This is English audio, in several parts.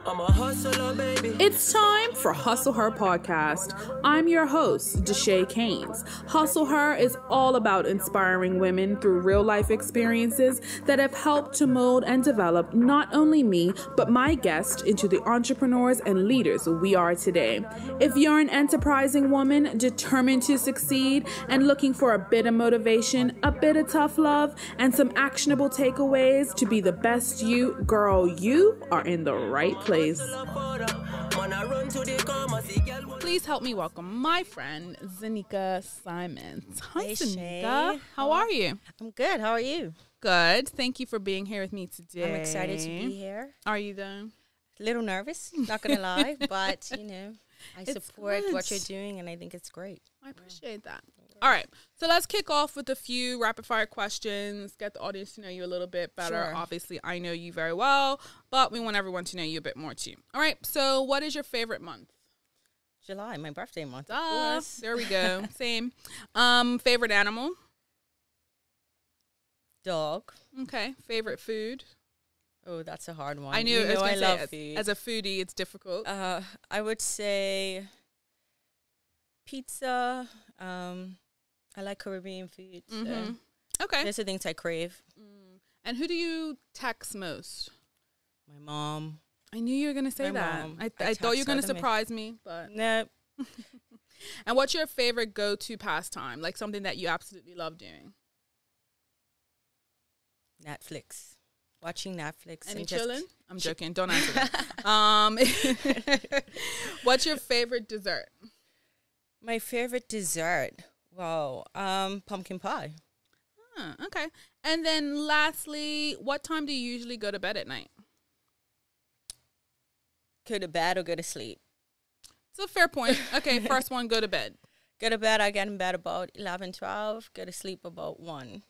I'm a hustler, baby. It's time for Hustle Her podcast. I'm your host, Deshae Keynes. Hustle Her is all about inspiring women through real life experiences that have helped to mold and develop not only me, but my guests into the entrepreneurs and leaders we are today. If you're an enterprising woman determined to succeed and looking for a bit of motivation, a bit of tough love, and some actionable takeaways to be the best you, girl, you are in the right place. Please help me welcome my friend, Zenika Simons. Hi, Hey, Zenika. Shay. How are you? I'm good. How are you? Good. Thank you for being here with me today. I'm excited to be here. Are you though? A little nervous, not going to lie, but, I It's support good. what you're doing, and I think it's great. I appreciate that. All right. So let's kick off with a few rapid fire questions, get the audience to know you a little bit better. Sure. Obviously, I know you very well, but we want everyone to know you a bit more too. All right. So what is your favorite month? July, my birthday month, of Duh. course. There we go. Same. Favorite animal? Dog. Okay. Favorite food? Oh, that's a hard one. I knew You know I love as, food. as a foodie, it's difficult. I would say pizza. I like Caribbean food. So Okay. there's the things I crave. And who do you text most? My mom. I knew you were going to say My that. mom. I I thought you were text going her to the mi- surprise me, but. No, And what's your favorite go-to pastime? Like something that you absolutely love doing? Netflix. Watching Netflix. Any and just chilling? I'm joking. Don't answer that. What's your favorite dessert? My favorite dessert. Wow. Pumpkin pie. Huh, okay. And then lastly, what time do you usually go to bed at night? Go to bed or go to sleep. It's a fair point. Okay, first one, go to bed. Go to bed. I get in bed about 11, 12. Go to sleep about 1.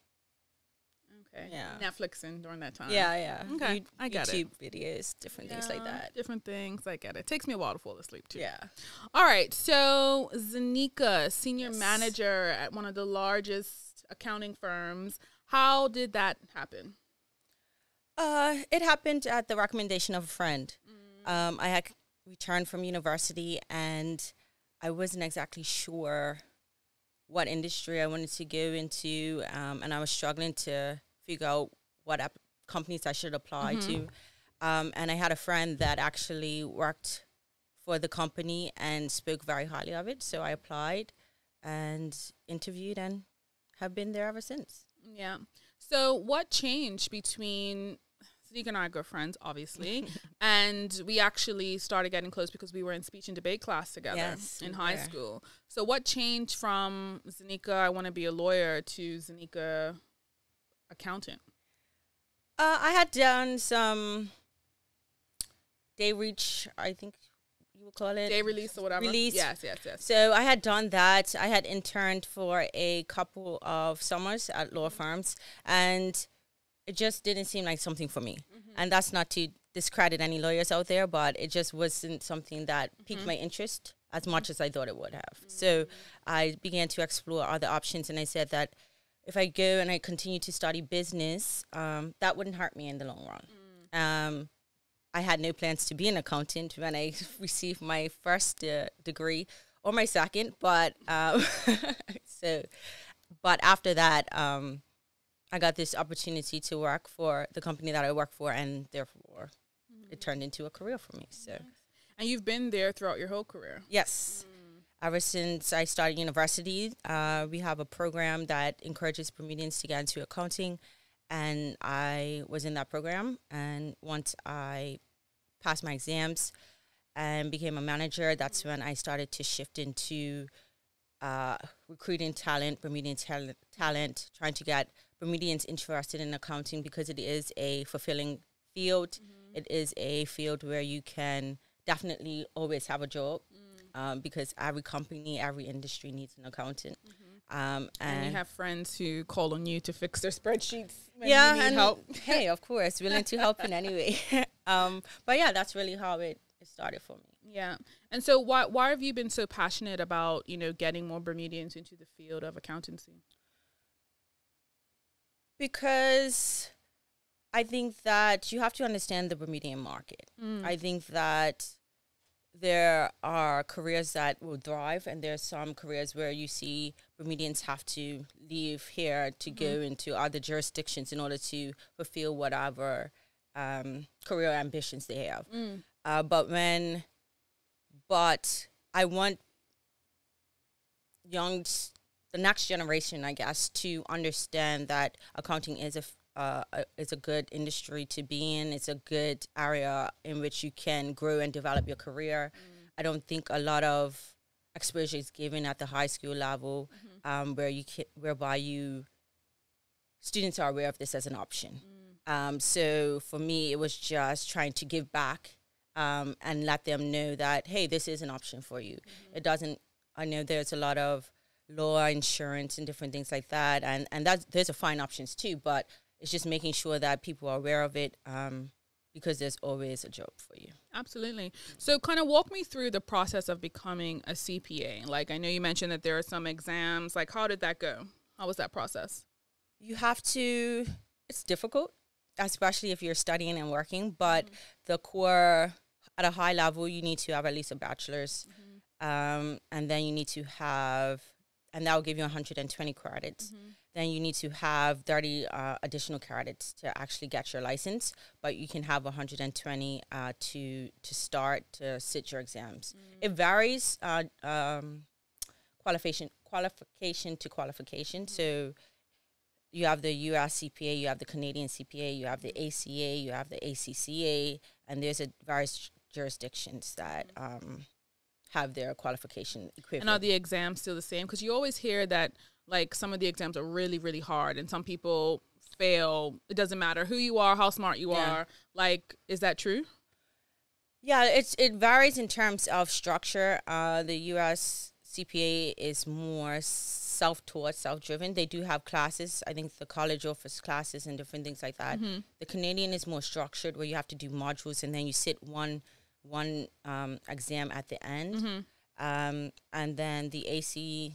Okay. Yeah. Netflixing during that time. Yeah. Okay, I get it. YouTube videos, different things like that. Different things. I get it. Takes me a while to fall asleep too. Yeah. All right. So Zenika, senior Yes. manager at one of the largest accounting firms. How did that happen? It happened at the recommendation of a friend. I had returned from university and I wasn't exactly sure what industry I wanted to go into, and I was struggling to figure out what companies I should apply to. And I had a friend that actually worked for the company and spoke very highly of it. So I applied and interviewed and have been there ever since. Yeah. So what changed between Zenika and I are good friends, obviously, and we actually started getting close because we were in speech and debate class together Yes, in we high were. school. So what changed from Zenika, I want to be a lawyer, to Zenika, accountant? I had done some day reach, I think you would call it. Day release or whatever? Release. Yes. So I had done that. I had interned for a couple of summers at law firms, and it just didn't seem like something for me. And that's not to discredit any lawyers out there, but it just wasn't something that piqued my interest as much as I thought it would have. So I began to explore other options, and I said that if I go and I continue to study business, that wouldn't hurt me in the long run. I had no plans to be an accountant when I received my first degree, or my second, but but after that, I got this opportunity to work for the company that I work for, and therefore it turned into a career for me. So, And you've been there throughout your whole career. yes, ever since I started university, we have a program that encourages Bermudians to get into accounting, and I was in that program. And once I passed my exams and became a manager, that's when I started to shift into recruiting talent, Bermudian talent, trying to get Bermudians interested in accounting because it is a fulfilling field. It is a field where you can definitely always have a job because every company, every industry needs an accountant. And you have friends who call on you to fix their spreadsheets when yeah, you need and help. hey, of course, willing to help in any way. But yeah, that's really how it started for me. Yeah. And so why have you been so passionate about, getting more Bermudians into the field of accountancy? Because I think that you have to understand the Bermudian market. I think that there are careers that will thrive, and there's some careers where you see Bermudians have to leave here to go into other jurisdictions in order to fulfill whatever career ambitions they have. But I want the next generation, I guess, to understand that accounting is a good industry to be in. It's a good area in which you can grow and develop your career. I don't think a lot of exposure is given at the high school level, whereby students are aware of this as an option. So for me, it was just trying to give back and let them know that, hey, this is an option for you. It doesn't. I know there's a lot of law, insurance, and different things like that, and those are fine options too. But it's just making sure that people are aware of it, because there's always a job for you. Absolutely. So kind of walk me through the process of becoming a CPA. Like, I know you mentioned that there are some exams. Like, how did that go? How was that process? You have to. It's difficult, especially if you're studying and working. But the core, at a high level, you need to have at least a bachelor's. And then you need to have, and that will give you 120 credits. Then you need to have 30 additional credits to actually get your license, but you can have 120 to start to sit your exams. It varies qualification to qualification. So you have the US CPA, you have the Canadian CPA, you have the ACA, you have the ACCA, and there's various jurisdictions that have their qualification equivalent. And are the exams still the same? Because you always hear that, like, some of the exams are really, really hard, and some people fail. It doesn't matter who you are, how smart you are. Like, is that true? Yeah, it varies in terms of structure. The U.S. CPA is more self-taught, self-driven. They do have classes. I think the college offers classes and different things like that. The Canadian is more structured, where you have to do modules, and then you sit one exam at the end. And then the ACA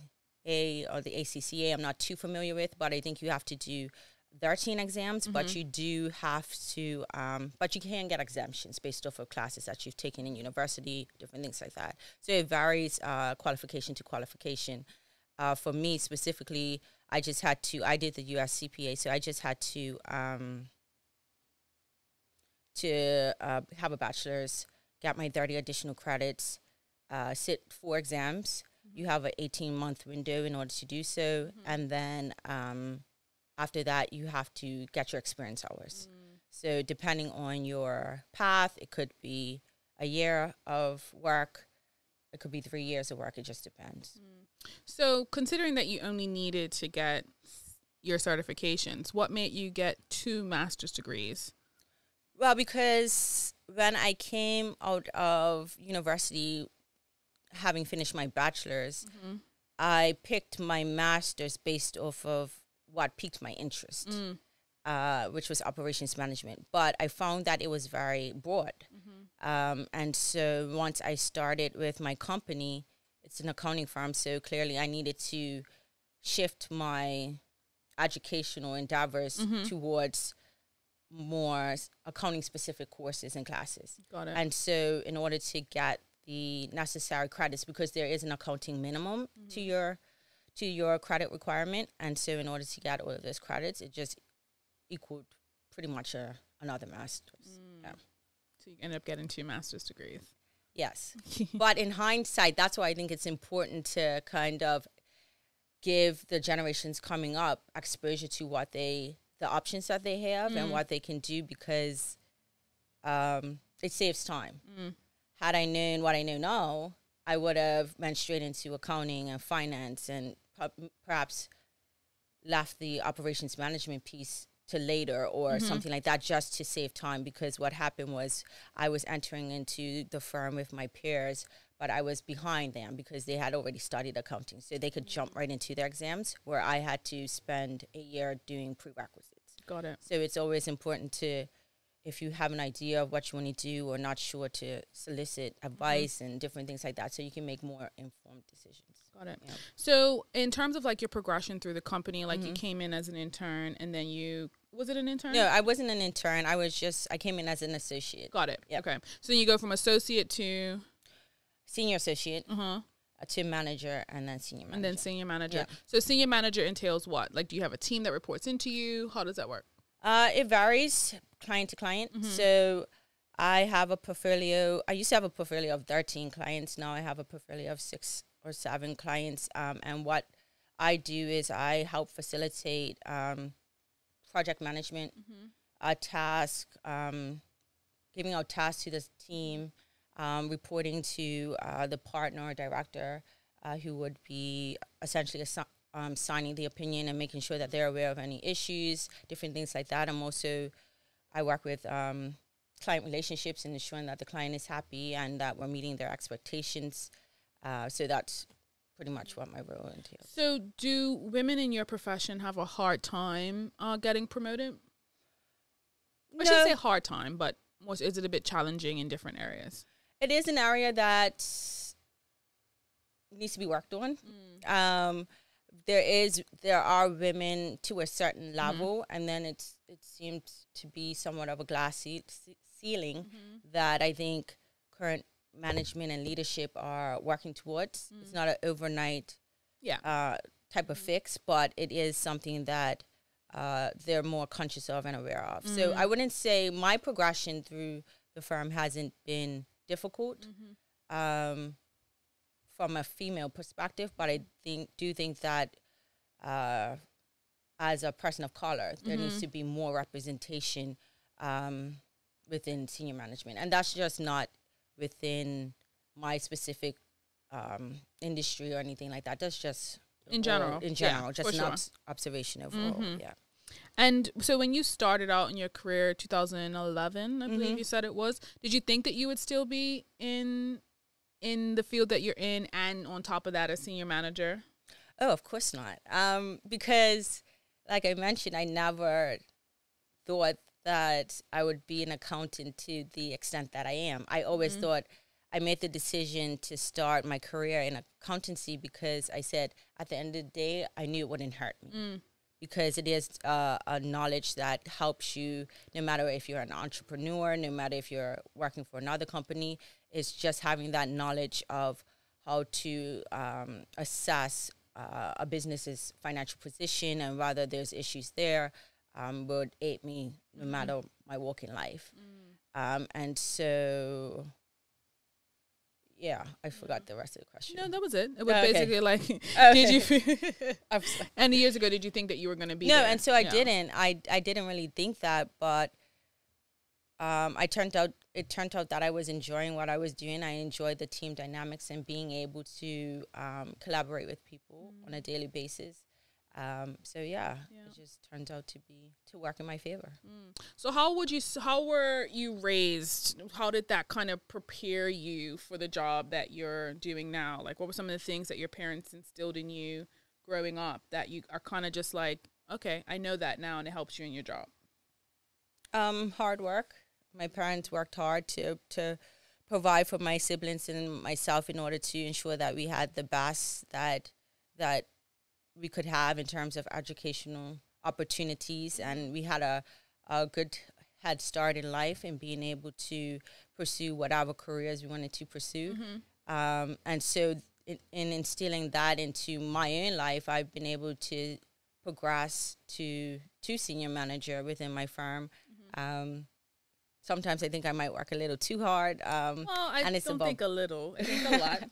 or the ACCA, I'm not too familiar with, but I think you have to do 13 exams, but you do have to, but you can get exemptions based off of classes that you've taken in university, different things like that. So it varies qualification to qualification. For me specifically, I did the US CPA, so I just had to have a bachelor's, get my 30 additional credits, sit 4 exams. You have an 18-month window in order to do so. And then after that, you have to get your experience hours. So depending on your path, it could be a year of work. It could be 3 years of work. It just depends. So considering that you only needed to get your certifications, what made you get 2 master's degrees? Well, because when I came out of university, having finished my bachelor's, I picked my master's based off of what piqued my interest, which was operations management. But I found that it was very broad. And so once I started with my company, it's an accounting firm, so clearly I needed to shift my educational endeavors towards more accounting-specific courses and classes. Got it. And so in order to get the necessary credits, because there is an accounting minimum to your credit requirement, and so in order to get all of those credits, it just equaled pretty much another master's. Yeah. So you end up getting 2 master's degrees. Yes. But in hindsight, that's why I think it's important to kind of give the generations coming up exposure to the options that they have and what they can do, because it saves time. Had I known what I know now, I would have went straight into accounting and finance, and perhaps left the operations management piece to later or something like that, just to save time. Because what happened was I was entering into the firm with my peers, but I was behind them because they had already studied accounting. So they could jump right into their exams, where I had to spend a year doing prerequisites. Got it. So it's always important to, if you have an idea of what you want to do or not sure, to solicit advice and different things like that, so you can make more informed decisions. Got it. Yeah. So in terms of like your progression through the company, like you came in as an intern and then you was it an intern? No, I wasn't an intern. I came in as an associate. Got it. Yep. Okay. So then you go from associate to Senior associate, to manager, and then senior manager. And then senior manager. Yeah. So senior manager entails what? Like, do you have a team that reports into you? How does that work? It varies client to client. So I have a portfolio. I used to have a portfolio of 13 clients. Now I have a portfolio of 6 or 7 clients. And what I do is I help facilitate project management, a task, giving out tasks to the team, reporting to the partner or director who would be essentially signing the opinion and making sure that they're aware of any issues, different things like that. I work with client relationships and ensuring that the client is happy and that we're meeting their expectations. So that's pretty much what my role entails. So do women in your profession have a hard time getting promoted? I shouldn't say hard time, but is it a bit challenging in different areas? It is an area that needs to be worked on. There are women to a certain level, and then it seems to be somewhat of a glass ceiling that I think current management and leadership are working towards. It's not an overnight type of fix, but it is something that they're more conscious of and aware of. So I wouldn't say my progression through the firm hasn't been difficult from a female perspective, but I do think that as a person of color, there needs to be more representation within senior management, and that's just not within my specific industry or anything like that. That's just in general, just an observation overall. Yeah. And so when you started out in your career, 2011, I believe you said it was, did you think that you would still be in the field that you're in and on top of that a senior manager? Oh, of course not. Because like I mentioned, I never thought that I would be an accountant to the extent that I am. I always thought I made the decision to start my career in accountancy because I said at the end of the day, I knew it wouldn't hurt me. Because it is a knowledge that helps you no matter if you're an entrepreneur, no matter if you're working for another company. It's just having that knowledge of how to assess a business's financial position and whether there's issues there would aid me no matter my walk in life. And so... yeah, I forgot the rest of the question. No, that was it. It was basically like, did you? And years ago, did you think that you were going to be? No, there? And so I didn't. I didn't really think that, but it turned out that I was enjoying what I was doing. I enjoyed the team dynamics and being able to collaborate with people on a daily basis. So it just turned out to work in my favor. So how were you raised? How did that kind of prepare you for the job that you're doing now? Like, what were some of the things that your parents instilled in you growing up that you are kind of just like, okay, I know that now and it helps you in your job? Hard work. My parents worked hard to provide for my siblings and myself in order to ensure that we had the best that we could have in terms of educational opportunities, and we had a good head start in life in being able to pursue whatever careers we wanted to pursue. And so in instilling that into my own life, I've been able to progress to senior manager within my firm. Sometimes I think I might work a little too hard. I don't think a little. I think a lot.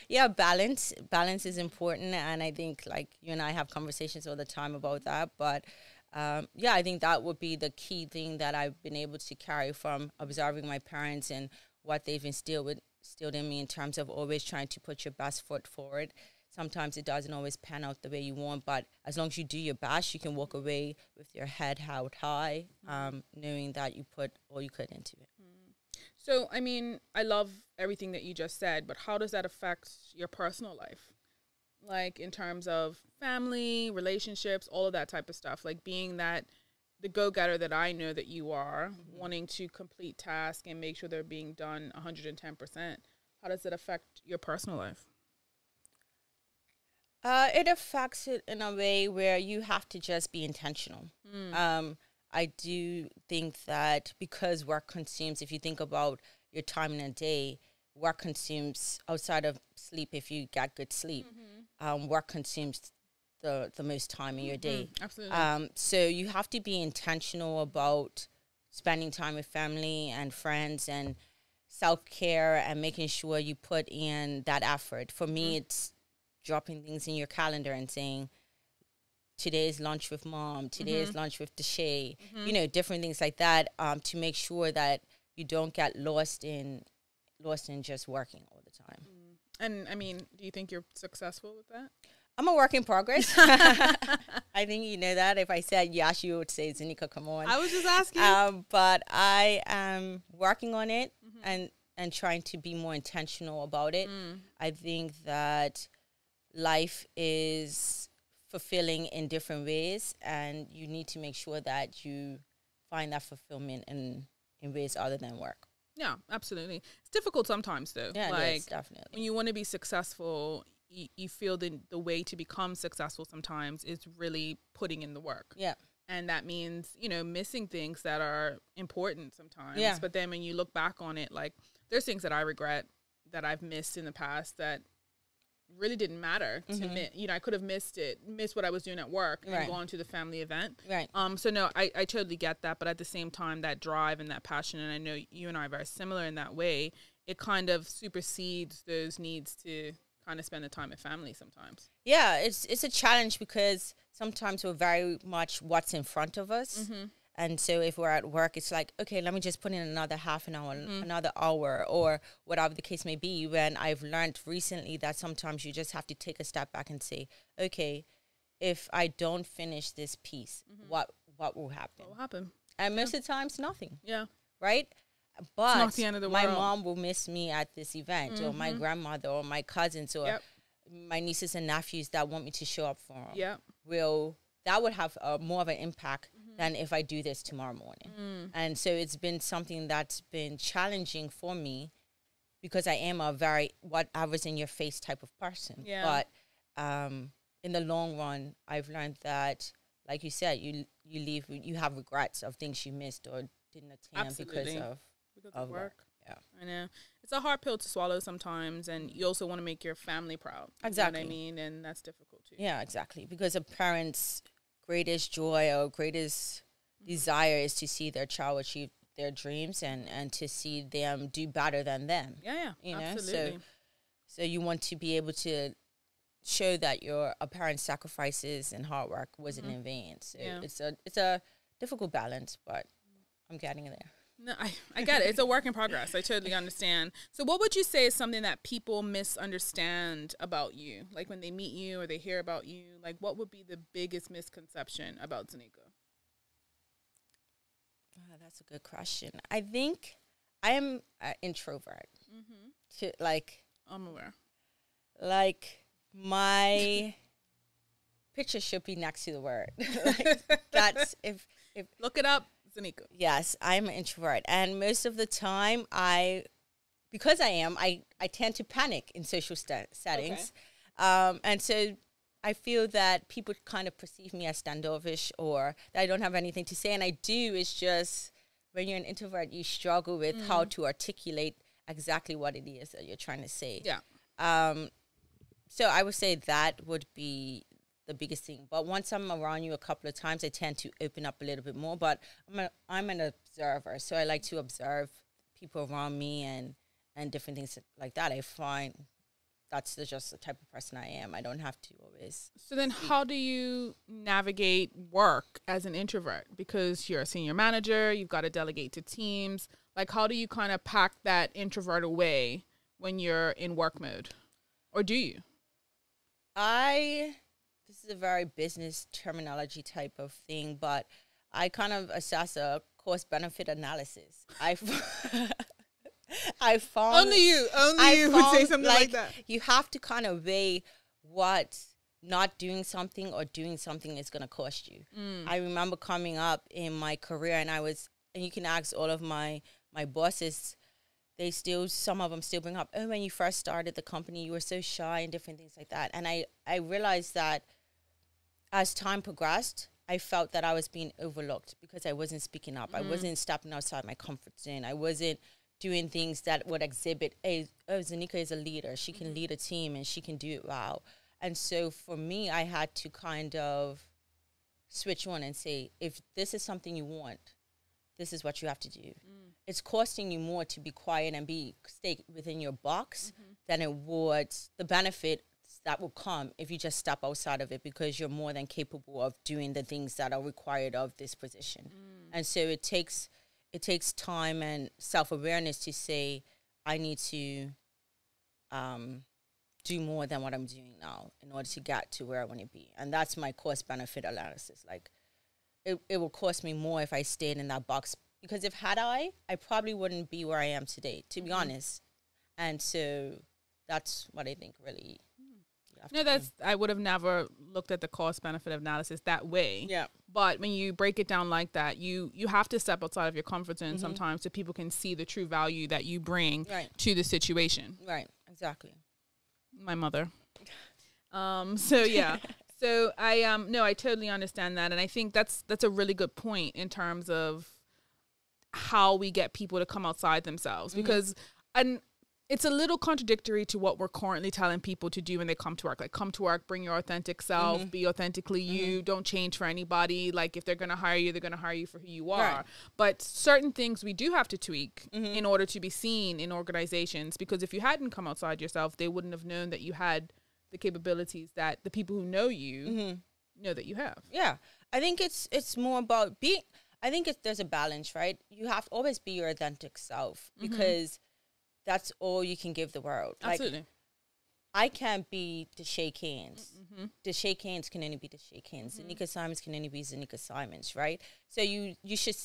Yeah, balance. Balance is important. And I think like you and I have conversations all the time about that. But I think that would be the key thing that I've been able to carry from observing my parents and what they've instilled in me in terms of always trying to put your best foot forward. Sometimes it doesn't always pan out the way you want, but as long as you do your best, you can walk away with your head held high, knowing that you put all you could into it. So, I mean, I love everything that you just said, but how does that affect your personal life? Like in terms of family, relationships, all of that type of stuff, like being that the go-getter that I know that you are, wanting to complete tasks and make sure they're being done 110%. How does it affect your personal life? It affects it in a way where you have to just be intentional. I do think that because work consumes, if you think about your time in a day, work consumes outside of sleep. If you get good sleep, work consumes the most time in your day. Absolutely. So you have to be intentional about spending time with family and friends and self-care and making sure you put in that effort. For me, it's dropping things in your calendar and saying, today's lunch with mom, today's lunch with Deshay, different things like that, to make sure that you don't get lost in just working all the time. And I mean, do you think you're successful with that? I'm a work in progress. I think you know that. If I said yes, you would say, Zenika, come on. I was just asking. But I am working on it and trying to be more intentional about it. I think that life is fulfilling in different ways, and you need to make sure that you find that fulfillment in ways other than work. Yeah, absolutely. It's difficult sometimes, though. Yeah, like, it is, definitely. When you want to be successful, you feel the way to become successful sometimes is really putting in the work. Yeah. And that means, missing things that are important sometimes. Yeah. But then when you look back on it, like, there's things that I regret that I've missed in the past that really didn't matter to me. I could have missed what I was doing at work and gone to the family event. Right. So no, I totally get that. But at the same time, that drive and that passion, and I know you and I are very similar in that way, it kind of supersedes those needs to kind of spend the time with family sometimes. Yeah, it's a challenge because sometimes we're very much what's in front of us. And so if we're at work, it's like, okay, let me just put in another half an hour, another hour, or whatever the case may be. When I've learned recently that sometimes you just have to take a step back and say, okay, if I don't finish this piece, what will happen? What will happen? And most of the times, nothing. Yeah. Right? But it's not the end of the my world. mom will miss me at this event, or my grandmother, or my cousins, or my nieces and nephews that want me to show up for them. Yeah. That would have more of an impact than if I do this tomorrow morning. And so it's been something that's been challenging for me because I am a very whatever's in your face type of person. Yeah. But in the long run, I've learned that, like you said, you have regrets of things you missed or didn't attain because of work. Yeah, I know. It's a hard pill to swallow sometimes, and you also want to make your family proud. Exactly. You know what I mean? And that's difficult too. Yeah, exactly. Because a parent's greatest joy or greatest desire is to see their child achieve their dreams and to see them do better than them. Yeah, you know? absolutely. So you want to be able to show that a parent's sacrifices and hard work wasn't in vain. So it's a difficult balance, but I'm getting there. No, I get it. It's a work in progress. I totally understand. So what would you say is something that people misunderstand about you? Like when they meet you or they hear about you, like what would be the biggest misconception about Zenika? Oh, that's a good question. I think I am an introvert. I'm aware. Like my picture should be next to the word. That's if look it up. Zenika. Yes, I'm an introvert. And most of the time, I tend to panic in social settings. Okay. And so I feel that people kind of perceive me as standoffish or that I don't have anything to say. And I do. It's just when you're an introvert, you struggle with how to articulate exactly what it is that you're trying to say. Yeah. So I would say that would be the biggest thing. But once I'm around you a couple of times, I tend to open up a little bit more. But I'm an observer, so I like to observe people around me and different things like that. I find that's just the type of person I am. I don't have to always. So then how do you navigate work as an introvert? Because you're a senior manager, you've got to delegate to teams. Like how do you kind of pack that introvert away when you're in work mode? Or do you? This is a very business terminology type of thing, but I kind of assess a cost-benefit analysis. I found only you would say something like that. You have to kind of weigh what not doing something or doing something is going to cost you. I remember coming up in my career, and you can ask all of my bosses. Some of them still bring up, when you first started the company, you were so shy and different things like that. And I realized that as time progressed, I felt that I was being overlooked because I wasn't speaking up. I wasn't stepping outside my comfort zone. I wasn't doing things that would exhibit, hey, oh, Zenika is a leader. She can lead a team and she can do it well. And so for me, I had to kind of switch on and say, if this is something you want, this is what you have to do. It's costing you more to be quiet and stay within your box than it would the benefit that will come if you just step outside of it, because you're more than capable of doing the things that are required of this position. And so it takes time and self-awareness to say, I need to do more than what I'm doing now in order to get to where I want to be. And that's my cost benefit analysis. Like, it will cost me more if I stayed in that box, because if I probably wouldn't be where I am today, to be honest. And so that's what I think really. No, I would have never looked at the cost benefit analysis that way. Yeah. But when you break it down like that, you have to step outside of your comfort zone sometimes so people can see the true value that you bring to the situation. Right. Exactly. My mother. So yeah. So I totally understand that, and I think that's a really good point in terms of how we get people to come outside themselves, because it's a little contradictory to what we're currently telling people to do when they come to work. Like, come to work, bring your authentic self, be authentically you, don't change for anybody. Like, if they're going to hire you, they're going to hire you for who you are. Right. But certain things we do have to tweak in order to be seen in organizations, because if you hadn't come outside yourself, they wouldn't have known that you had the capabilities that the people who know you know that you have. Yeah. I think it's more about there's a balance, right? You have to always be your authentic self, because that's all you can give the world. Absolutely. Like, I can't be Deshae Canes. Deshae Canes can only be Deshae Canes. Zenika Simons can only be Zenika Simons, right? So you should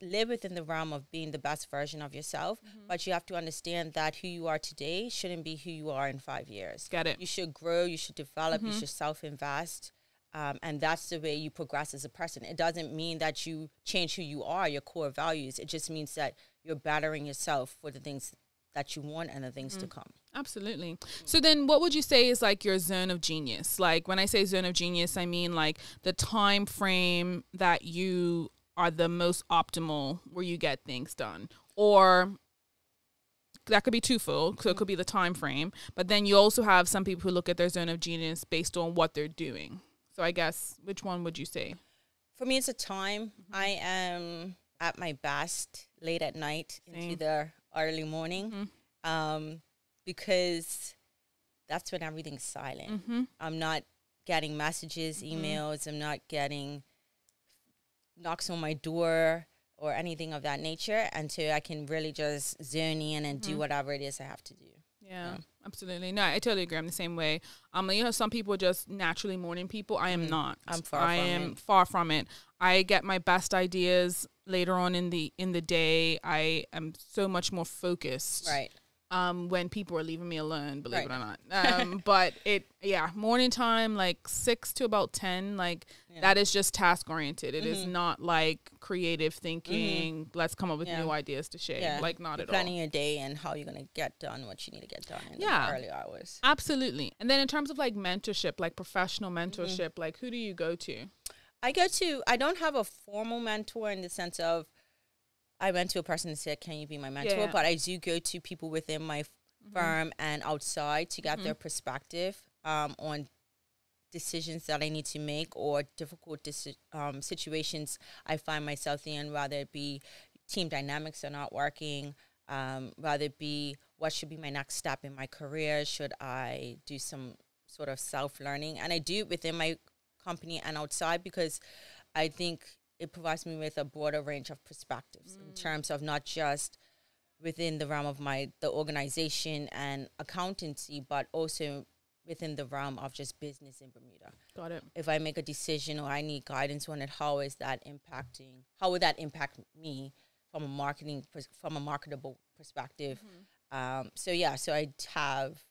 live within the realm of being the best version of yourself, but you have to understand that who you are today shouldn't be who you are in 5 years. Got it. You should grow, you should develop, you should self-invest, and that's the way you progress as a person. It doesn't mean that you change who you are, your core values. It just means that you're bettering yourself for the things that you want and the things to come. Absolutely. So then what would you say is like your zone of genius? Like, when I say zone of genius, I mean like the time frame that you are the most optimal where you get things done. Or that could be twofold. So it could be the time frame, but then you also have some people who look at their zone of genius based on what they're doing. So I guess, which one would you say? For me, it's a time. I am at my best late at night into the early morning, because that's when everything's silent. I'm not getting messages, emails. I'm not getting knocks on my door or anything of that nature, until I can really just zone in and do whatever it is I have to do. Yeah, absolutely. No, I totally agree. I'm the same way. Some people are just naturally morning people. I am not. I'm far from it. I get my best ideas later on in the day. I am so much more focused. Right. When people are leaving me alone, believe it or not. But morning time, like 6 to about 10, that is just task oriented. It is not like creative thinking. Let's come up with new ideas to share. Yeah. Like, not at all. Planning your day and how you're going to get done what you need to get done in the early hours. Absolutely. And then in terms of like mentorship, like professional mentorship, like who do you go to? I don't have a formal mentor in the sense of I went to a person and said, can you be my mentor? But I do go to people within my firm and outside to get their perspective on decisions that I need to make, or difficult situations I find myself in, whether it be team dynamics are not working, whether it be what should be my next step in my career, should I do some sort of self-learning. And I do it within my company and outside, because I think it provides me with a broader range of perspectives in terms of not just within the realm of the organization and accountancy, but also within the realm of just business in Bermuda. Got it. If I make a decision or I need guidance on it, how would that impact me from a marketable perspective? So I have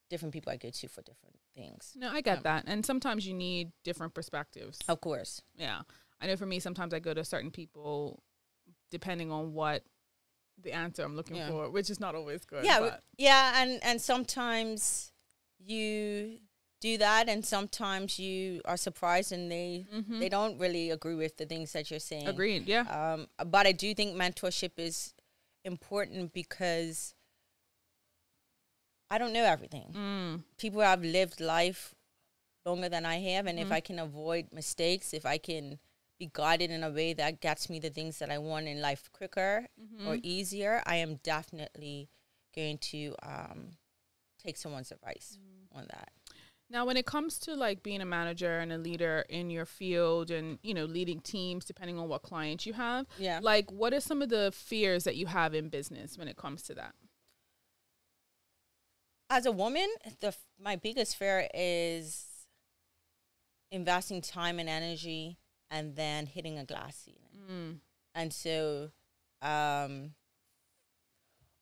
different people I go to for different things. No, I get that. And sometimes you need different perspectives. Of course. Yeah. I know for me, sometimes I go to certain people depending on what the answer I'm looking for, which is not always good. Yeah, and sometimes you do that, and sometimes you are surprised and they don't really agree with the things that you're saying. Agreed, yeah. But I do think mentorship is important because I don't know everything. People have lived life longer than I have, and if I can avoid mistakes, if I can be guided in a way that gets me the things that I want in life quicker or easier, I am definitely going to take someone's advice on that. Now, when it comes to like being a manager and a leader in your field and, you know, leading teams, depending on what clients you have, like what are some of the fears that you have in business when it comes to that? As a woman, my biggest fear is investing time and energy and then hitting a glass ceiling. And so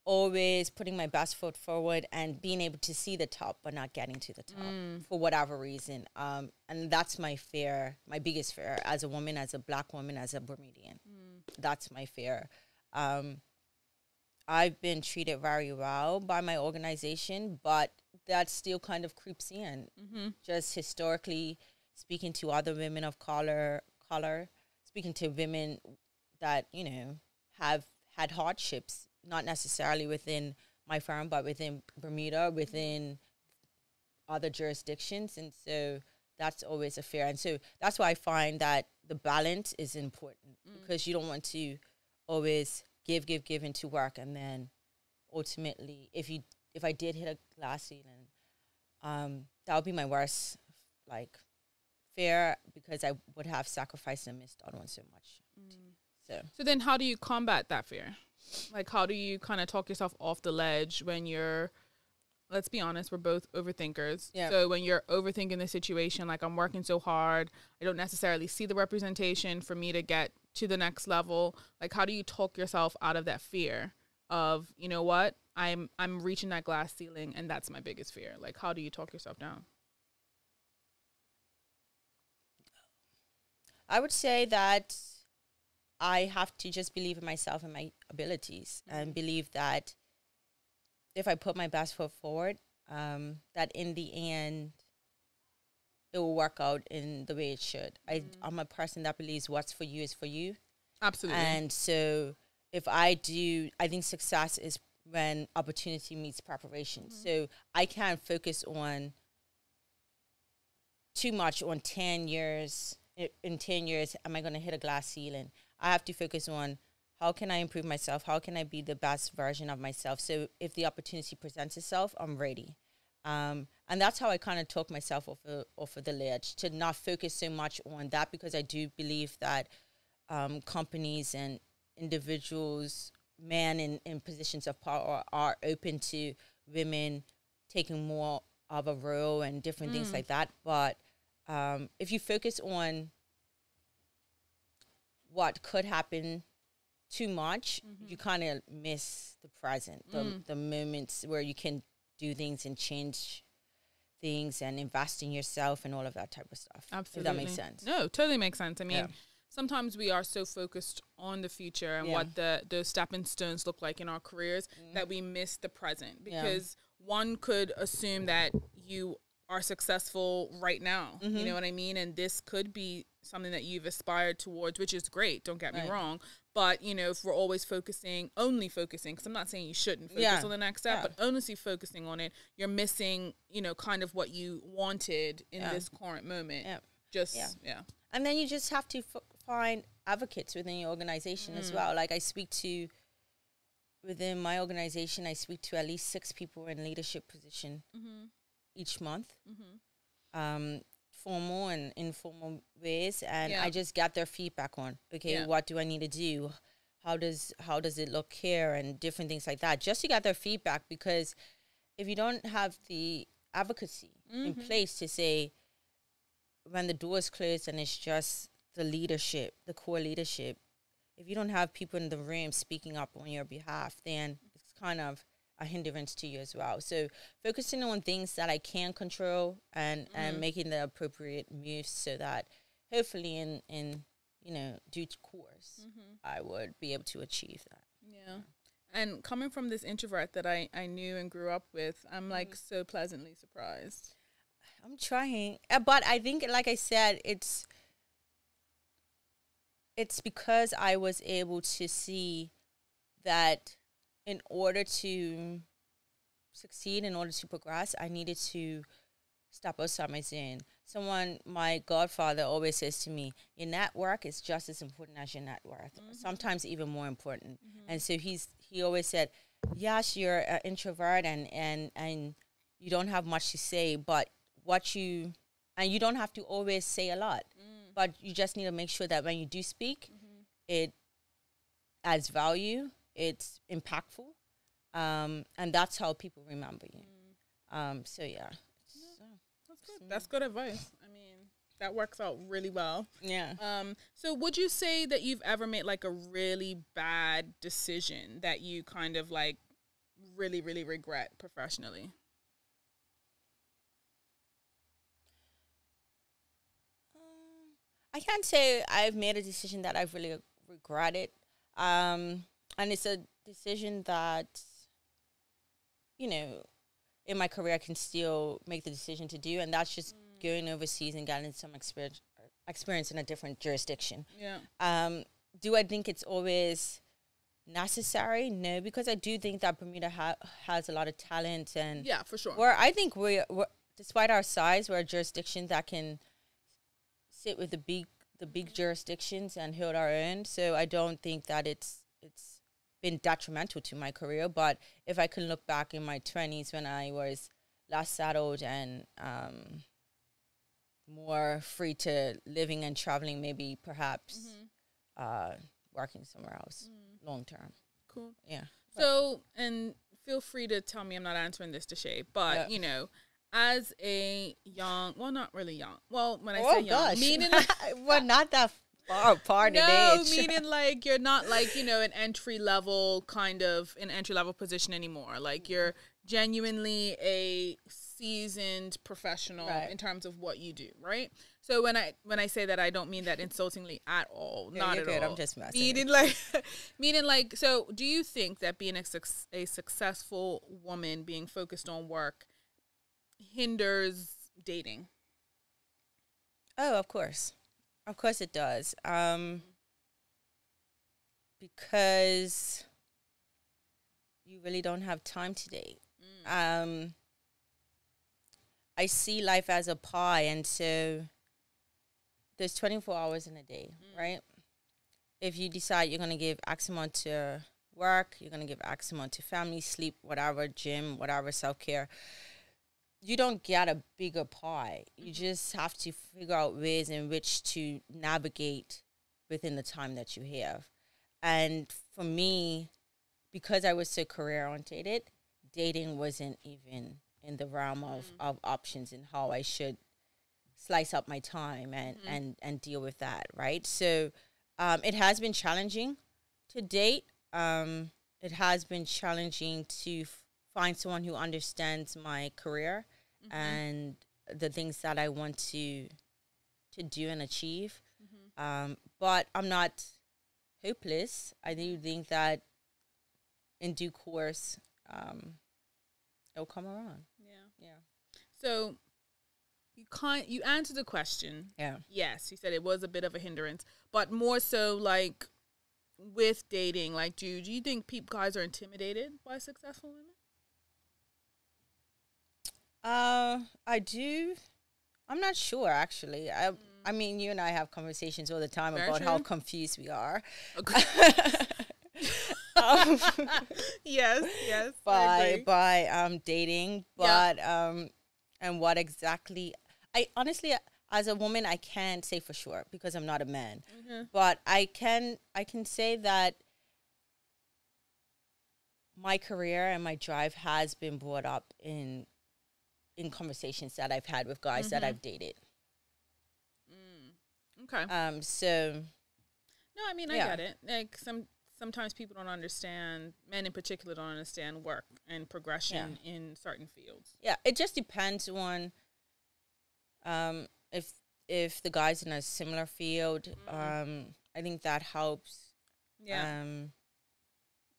always putting my best foot forward and being able to see the top but not getting to the top for whatever reason. And that's my fear, my biggest fear as a woman, as a Black woman, as a Bermudian. That's my fear. I've been treated very well by my organization, but that still kind of creeps in. Just historically speaking to other women of color, speaking to women that, you know, have had hardships, not necessarily within my firm, but within Bermuda, within other jurisdictions. And so that's always a fear. And so that's why I find that the balance is important because you don't want to always give into work. And then ultimately, if I did hit a glass ceiling, that would be my worst, like, fear because I would have sacrificed and missed out on so much. So then how do you combat that fear? Like, how do you kind of talk yourself off the ledge when you're, let's be honest, we're both overthinkers. Yeah. So when you're overthinking the situation, like I'm working so hard, I don't necessarily see the representation for me to get to the next level. Like, how do you talk yourself out of that fear of, you know what, I'm reaching that glass ceiling and that's my biggest fear? Like, how do you talk yourself down? I would say that I have to just believe in myself and my abilities and believe that if I put my best foot forward, that in the end, it will work out in the way it should. I'm a person that believes what's for you is for you. Absolutely. And so if I think success is when opportunity meets preparation. So I can't focus on too much on 10 years. In 10 years, am I going to hit a glass ceiling? I have to focus on how can I improve myself? How can I be the best version of myself? So if the opportunity presents itself, I'm ready. And that's how I kind of talk myself off of the ledge, to not focus so much on that, because I do believe that companies and individuals, men in positions of power, are open to women taking more of a role and different things like that. But if you focus on what could happen too much, you kind of miss the present, the moments where you can do things and change things and invest in yourself and all of that type of stuff. Absolutely. If that makes sense. No, totally makes sense. I mean, sometimes we are so focused on the future and what those stepping stones look like in our careers that we miss the present, because one could assume that you are successful right now. You know what I mean? And this could be something that you've aspired towards, which is great. Don't get me wrong. But, you know, if we're always only focusing, because I'm not saying you shouldn't focus on the next step, but only focusing on it, you're missing, you know, kind of what you wanted in this current moment. And then you just have to find advocates within your organization as well. Like within my organization, I speak to at least 6 people in leadership position each month, formal and informal ways, and I just get their feedback on, what do I need to do? How does it look here, and different things like that, just to get their feedback. Because if you don't have the advocacy in place to say, when the door is closed and it's just the leadership, the core leadership, if you don't have people in the room speaking up on your behalf, then it's kind of a hindrance to you as well. So focusing on things that I can control and making the appropriate moves, so that hopefully in you know, due course, I would be able to achieve that. Yeah. And coming from this introvert that I knew and grew up with, I'm like so pleasantly surprised. I'm trying, but I think, like I said, it's because I was able to see that in order to succeed, in order to progress, I needed to step outside my zone. My godfather always says to me, your network is just as important as your net worth, sometimes even more important. And so he always said, yes, you're an introvert and you don't have much to say, but you don't have to always say a lot, but you just need to make sure that when you do speak, it adds value, it's impactful, and that's how people remember you. So yeah. That's good. That's good advice. I mean, that works out really well. Yeah. So would you say that you've ever made like a really bad decision that you kind of like really, really regret professionally? I can't say I've made a decision that I've really regretted. And it's a decision that, in my career I can still make the decision to do, and that's just going overseas and getting some experience in a different jurisdiction. Yeah. Do I think it's always necessary? No, because I do think that Bermuda has a lot of talent, and yeah, for sure. I think we're despite our size, we're a jurisdiction that can sit with the big jurisdictions and hold our own. So I don't think that it's been detrimental to my career. But if I can look back in my 20s when I was less settled and more free to living and traveling, maybe perhaps working somewhere else long term. Cool. Yeah. So, and feel free to tell me I'm not answering this to Shay, but as a young, well, not really young. Well, when I say young, meaning like, we're not that far apart in age. Meaning like you're not like, an entry level position anymore. Like you're genuinely a seasoned professional in terms of what you do, right? So when I say that, I don't mean that insultingly at all. Not at all. I'm just messing. Meaning like, so do you think that being a successful woman, being focused on work, hinders dating? Oh, of course it does. Because you really don't have time to date. I see life as a pie, and so there's 24 hours in a day, right? If you decide you're going to give X amount to work, you're going to give X amount to family, sleep, whatever, gym, whatever, self-care, you don't get a bigger pie. You just have to figure out ways in which to navigate within the time that you have. And for me, because I was so career-oriented, dating wasn't even in the realm of options and how I should slice up my time and deal with that, right? So it has been challenging to date. It has been challenging to find someone who understands my career and the things that I want to do and achieve. But I'm not hopeless. I do think that in due course, it'll come around. Yeah. So you answered the question. Yeah. Yes, you said it was a bit of a hindrance, but more so like with dating, like do you think guys are intimidated by successful women? I do. I'm not sure, actually. I mean, you and I have conversations all the time about how confused we are. Okay. Yes. By dating, but and what exactly? I honestly, as a woman, I can't say for sure because I'm not a man. But I can say that my career and my drive has been brought up in conversations that I've had with guys that I've dated. Okay. So. No, I mean, I get it. Like sometimes people don't understand, men in particular don't understand work and progression in certain fields. Yeah, it just depends on if the guy's in a similar field. I think that helps. Yeah.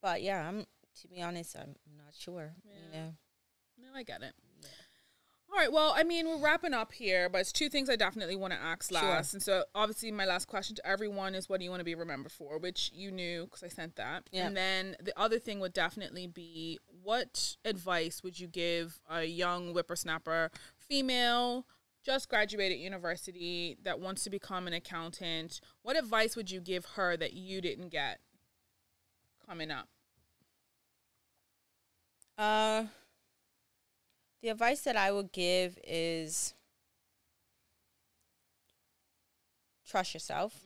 But yeah, to be honest, I'm not sure. Yeah. No, I get it. Yeah. All right. Well, I mean, we're wrapping up here, but it's two things I definitely want to ask last. Sure. And so, obviously, my last question to everyone is, what do you want to be remembered for? Which you knew because I sent that. Yeah. And then the other thing would definitely be, what advice would you give a young whippersnapper, female, just graduated university, that wants to become an accountant? What advice would you give her that you didn't get coming up? The advice that I would give is trust yourself.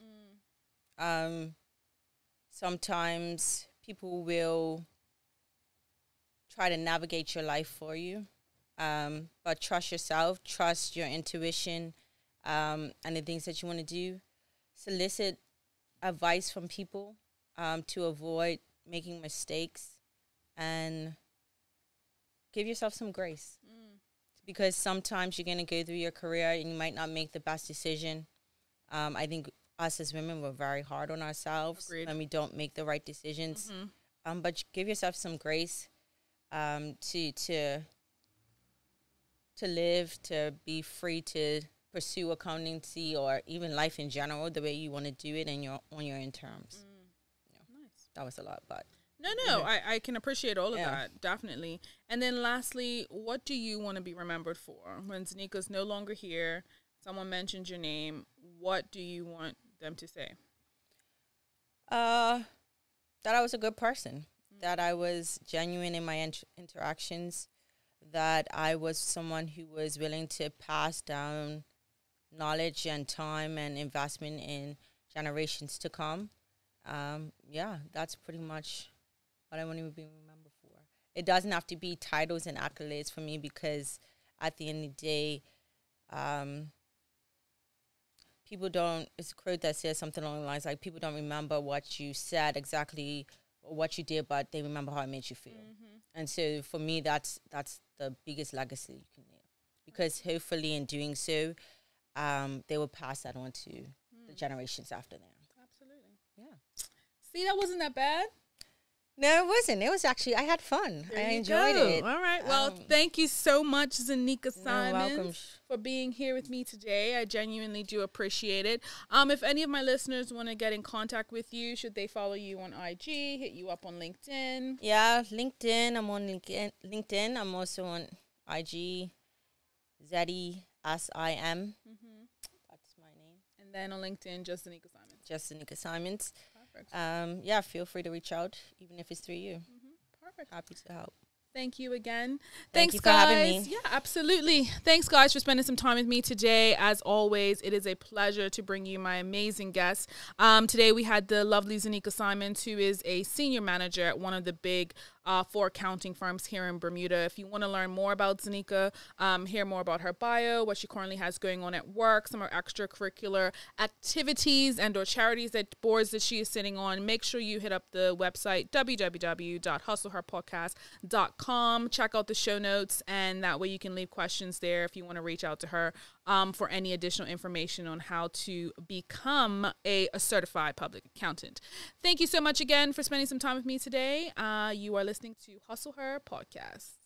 Sometimes people will try to navigate your life for you, but trust yourself, trust your intuition, and the things that you want to do. Solicit advice from people to avoid making mistakes, and give yourself some grace, because sometimes you're going to go through your career and you might not make the best decision. I think us as women, we're very hard on ourselves. Agreed. When we don't make the right decisions. But give yourself some grace to live, to be free to pursue accountancy or even life in general the way you want to do it and on your own terms. Nice. That was a lot, but... No, I can appreciate all of that, definitely. And then lastly, what do you want to be remembered for? When Zenika's no longer here, someone mentioned your name, what do you want them to say? That I was a good person, that I was genuine in my interactions, that I was someone who was willing to pass down knowledge and time and investment in generations to come. That's pretty much what I want to be remembered for. It doesn't have to be titles and accolades for me, because at the end of the day, people don't, it's a quote that says something along the lines like, people don't remember what you said exactly or what you did, but they remember how it made you feel. And so for me, that's the biggest legacy you can leave, because hopefully in doing so, they will pass that on to the generations after them. Absolutely. Yeah. See, that wasn't that bad. No, it wasn't. It was actually, I had fun. I enjoyed it. All right. Well, thank you so much, Zenika Simons, for being here with me today. I genuinely do appreciate it. If any of my listeners want to get in contact with you, should they follow you on IG, hit you up on LinkedIn? Yeah, LinkedIn. I'm on LinkedIn. I'm also on IG, Zeddy, S-I-M. That's my name. And then on LinkedIn, just Zenika Simons. Just Zenika Simons. Perfect. Feel free to reach out, even if it's through you. Perfect. Happy to help. Thank you again. Thank you for guys. having me. Yeah, absolutely. Thanks, guys, for spending some time with me today. As always, it is a pleasure to bring you my amazing guests. Today, we had the lovely Zenika Simons, who is a senior manager at one of the big 4 accounting firms here in Bermuda. If you want to learn more about Zenika, hear more about her bio, what she currently has going on at work, some of her extracurricular activities and or charities boards that she is sitting on, make sure you hit up the website www.hustleherpodcast.com. Check out the show notes, and that way you can leave questions there if you want to reach out to her for any additional information on how to become a certified public accountant. Thank you so much again for spending some time with me today. You are listening to Hustle Her Podcast.